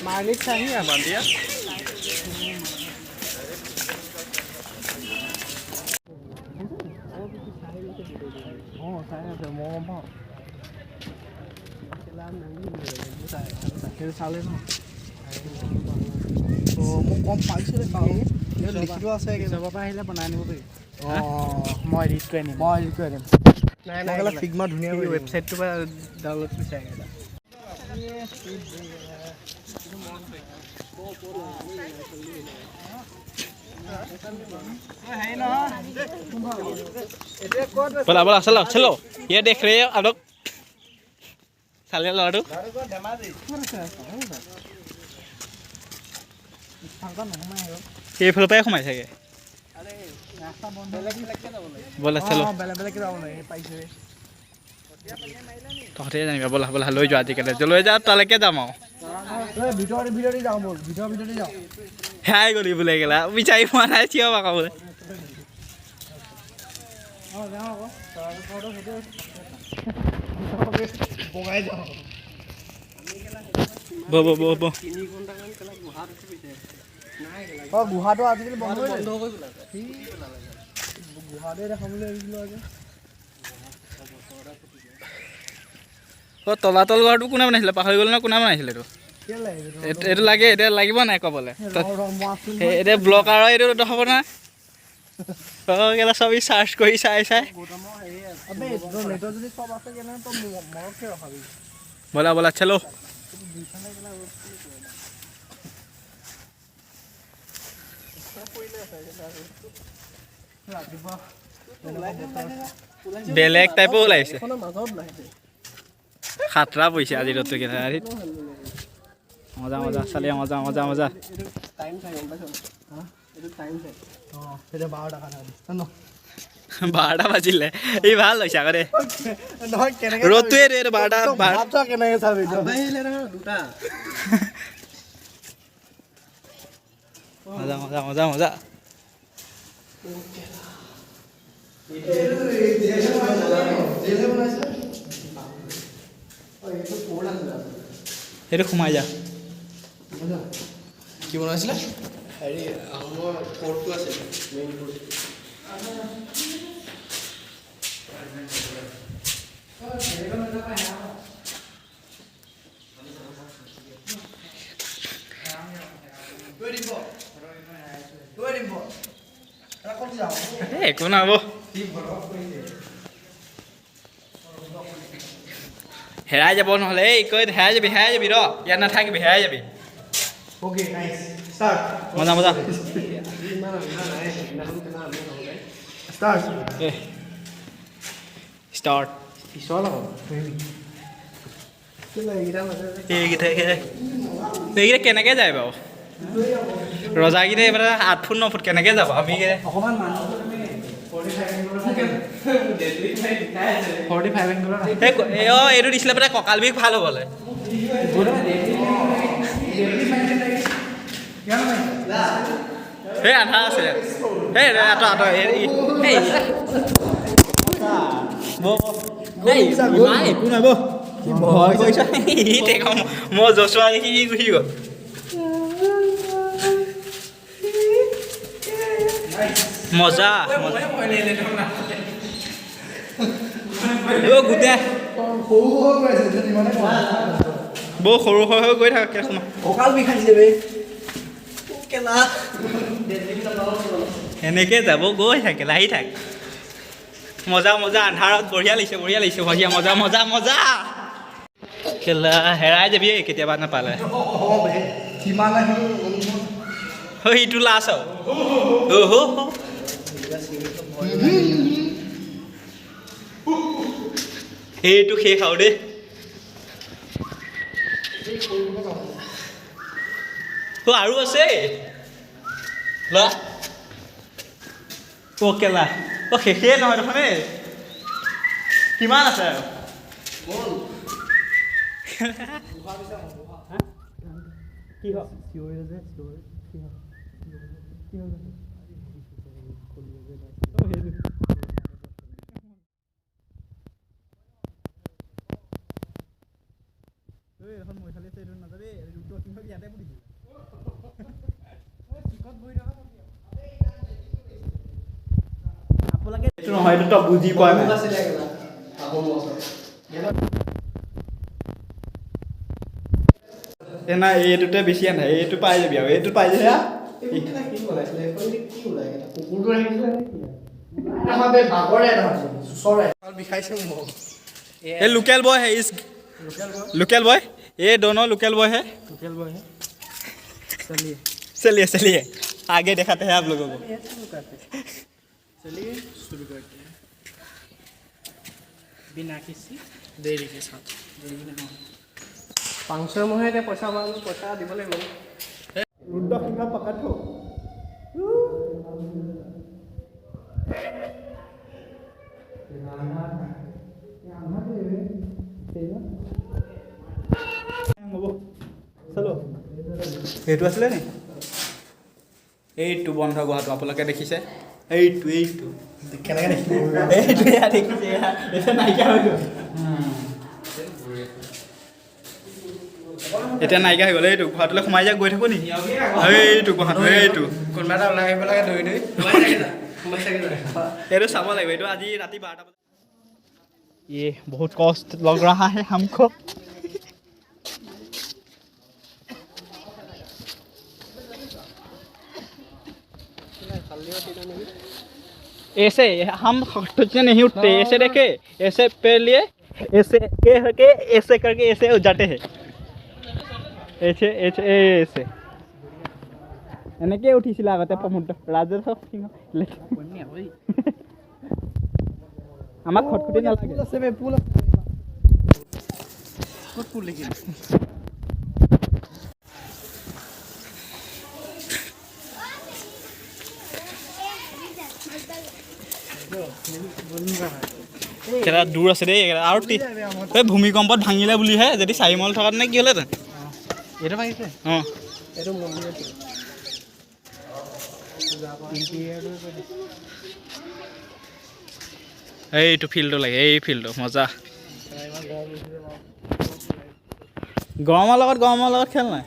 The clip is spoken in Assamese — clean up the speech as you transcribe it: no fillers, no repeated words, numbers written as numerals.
मालिक चाहिए बंदिया চালে ন মোক কম পাইছিলে লিখিত আছে চবৰ পৰা আহিলে বনাই আনিব পাৰি মই এডিট কৰি আনিম নাই ফিগমা ধুনীয়া ৱেবছাইটটোৰ পৰা ডাউনলোড কৰি চাই बोला बोला चलो चलो ये देख रहे हो आप लोग साले लाडू এইফালৰ পৰাই সোমাই থাকে ব'লা চলো তহঁতে জানিবা ব'লা ব'লা লৈ যোৱা আজিকালি লৈ যা তালৈকে যাম আৰু হেৰাই গলি বোলে গেলা বিচাৰি পোৱা নাই চিঞৰ বাকা বোলে গুহাটো আজিকালি বন্ধ গুহাটোৱে দেখাবলৈ আহিছিলো আকৌ তলাতল ঘৰটো কোনে বনাইছিলে পাহৰি গ'ল ন কোনে বনাইছিলে এইটো লাগে এতিয়া লাগিব নাই ক'বলৈ এতিয়া ব্লকাৰ এইটো হ'ব না কেলা চবি চাৰ্চ কৰি চাই ব'লা ব'লা চলো বেলেগ টাইপো ওলাইছে খাতৰা পৰিছে আজি ৰ'দটো কেনে মজা মজা চালি মজা মজা মজা 12টা বাজিলে এই ভাল হৈছে আগতে ৰ'দটোৱে দে 12টা কেনেকে চাবি দুটা মজা মজা মজা মজা এইটো সোমাই যা কি বনাইছিলে হেৰি আহোমৰ কোৰ্টটো আছে মেইন কোৰ্ট একো নহ'ব হেৰাই যাব নহ'লে এই কৈ হেৰাই যাবি ৰ ইয়াত নাথাকিবি হেৰাই যাবি ওকে নাইস স্টাৰ্ট মজা মজা স্টাৰ্ট স্টাৰ্ট পিছল হ'ব এইকেইটা কেনেকৈ যায় বাৰু ৰজাকেইটা এইবাৰ 8 ফুট 9 ফুট কেনেকৈ যাব আমি অকণমান মানুহ 45 এংগলৰ এইটো দিছিলে পেলাই কঁকাল বিষ ভাল হ'বলৈ এই আধা আছে এই একো নাই ভয় কৰিছ মই জচোৱা দেখি গুচি গ'ল মজা গোটেই বৌ সৰু হৈ গৈ থাক কঁকাল বিষাইছে এনেকৈ যাব গৈ থাকে লাহি থাক মজা মজা আন্ধাৰত বঢ়িয়া লাগিছে বঢ়িয়া মজা মজা মজা কেলা হেৰাই যাবি কেতিয়াবা নাপালে ইটো লাষ্ট এইটো শেষ আৰু দেই আৰু আছে লা কেলা শেষেই নহয় দেখোন কিমান আছে আৰু কি হয় এখন মই খালি এইটো নাযাবি ইয়াতে পুৰিছিল আপোনালোকে এইটো নহয় এইটো তই বুজি পোৱা নাই নাই এইটোতে বেছি আনে এইটো পাই যাবি আৰু এইটো পাই যাবি ये लोकल बॉय है इस लोकल बॉय ये दोनों लोकल बॉय है चलिए चलिए आगे दिखाते हैं आप लोगों को चलिए शुरू करते हैं बिना किसी देरी के साथ पांचशो महे पैसा पालो पैसा দিব লাগিব रुद्र सिंह पकड़ो চলো এইটো আছিলে নি এইটো বন্ধ গুহাটো আপোনালোকে দেখিছে এইটো কেনেকৈ দেখিছে এইটো এয়া দেখিছে এতিয়া নাইকিয়া হৈ গ'ল এতিয়া নাইকিয়া হৈ গ'ল এইটো গুহাটোলৈ সোমাই যাক গৈ থাকোঁ নি এইটো গুহাটো এইটো কোনোবা এটা ওলাই আহিব লাগে দৌৰি এইটো চাব লাগিব এইটো আজি ৰাতি 12টা বজাত ये बहुत कॉस्ट लग रहा है हमको ऐसे हम तुझे नहीं उठते ऐसे देखे ऐसे पैर लिए ऐसे करके ऐसे करके ऐसे जाते हैं ऐसे ऐसे ऐसे এনেকে উঠিছিল আগতে প্ৰমোদ ৰাজেশ সিংহ আমাক খটখটি নালাগে আছে বে পুল কত পুল লিখি কেটা দূৰ আছে দেই আৰু এই ভূমিকম্পত ভাঙিলে বুলিহে যদি 4 মাইল থকা নে কি হলে তে এটা ভাঙিছে এইটো মন্দিৰ আছে এইটো ফিল্ডটো লাগে এই ফিল্ডটো মজা গৰমৰ লগত খেল নাই